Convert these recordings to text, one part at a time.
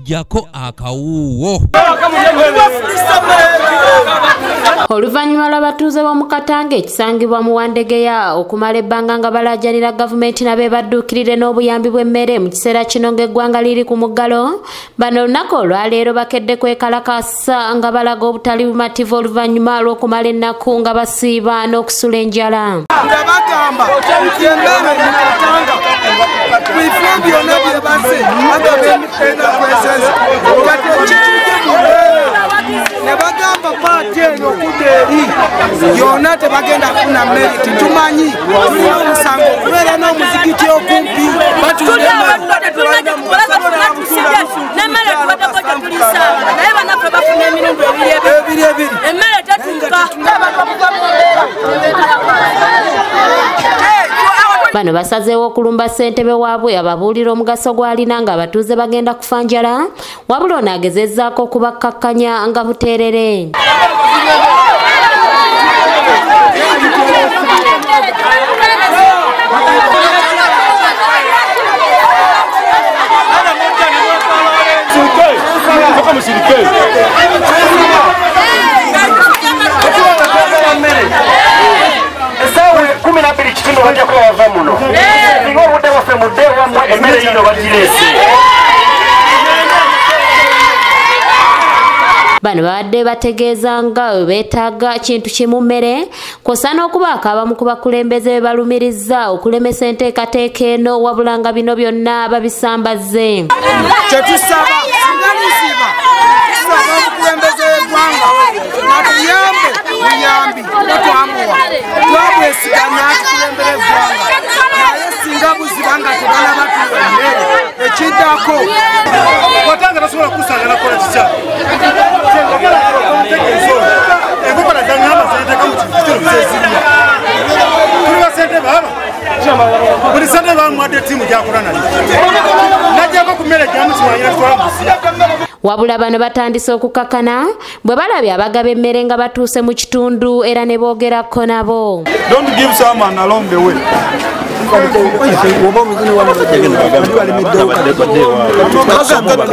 jako akawuwo. Oluvannyuma lw'abatuuze b'omu Katanga ekisangibwa mu Wandegeya okumala ebbanga nga balaajanira gavumenti nabe badduukirire n'obuyambi bw'emmere mu kiseera kino ng'eggwanga liri ku muggalo, bano olunaku olwaleero bakedde kwekalakaasa nga balaga obutali bumativu oluvannyuma lw'okumala ennaku nga basiiba n'okusula enjala. Nga bagamba yembere mu Katanga bifo byonna bye baze bagamba emikenda kweseza kati ekitujje ne bagamba paati eno okudda eri yonna tebagenda kufuna meriti tumanyi tulina omusango okubeera n'omuzikiti okumpi batulina emmere etatuuka. Bano basazeewo okulumba ssentebe waabwe ababuulira omugaso gw'alina nga abatuuze bagenda kufa njala, wabula ono agezezzaako okubakkakkanya nga buteerere. Bano babadde bategeeza nga beetaaga kintu kimu mmere kw'ossa n'okubaako abamu ku bakulembeze be balumiriza okulemesa enteekateeka eno wabula nga bino byonna babisambaze. Kyetusaba singa lusiba tusaba omukulembeze w'eggwanga atuyambe buyambi netwamuwa twamwesiganya atukulembera eggwanga naye singa buziba nga tebanaba tuwa emmere ekiddako Katanga tasobola kusanga nakola kitya enkokola zangamba zenteeka mu kitero kyeziriya tuli basentebe aba buli sentebe bamuwadde ttiimu gyakola nayo najjako ku mmere gyamukimanyira tutwala musiya. Wabula bano batandise okukakana bwe balabye abagaba emmere nga batuuse mu kitundu era ne boogerako nabo. Don't give someone along the way.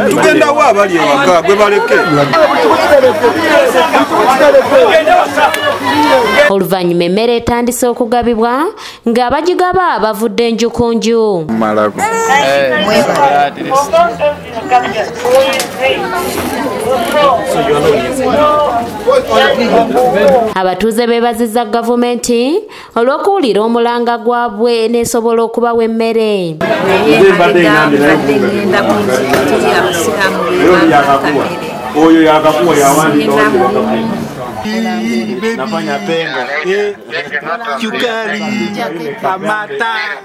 Tugenda wa abali ewaka gwe baleke. Oluvannyuma emmere etandise okugabibwa ng'abagigaba bavudde nju ku nju. Abatuuze beebazizza gavumenti olw'okuwulira omulanga gwabwe n'esobola okubawa emmere.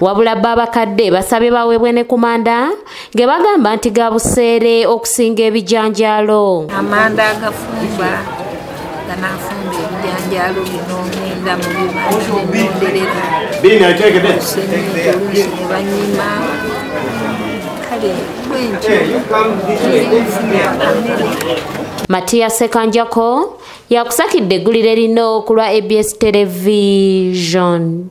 Wabula babakadde basabye baweebwe ne kumanda ge bagamba nti ga buseere okusinga ebijanjaalo. Amanda agafumba ganafumba ebijanjaalo bino ngenda mu bibanja banyima kale Matia Sekanjako yakusakidde eggulire lino ku lwa ABS Television.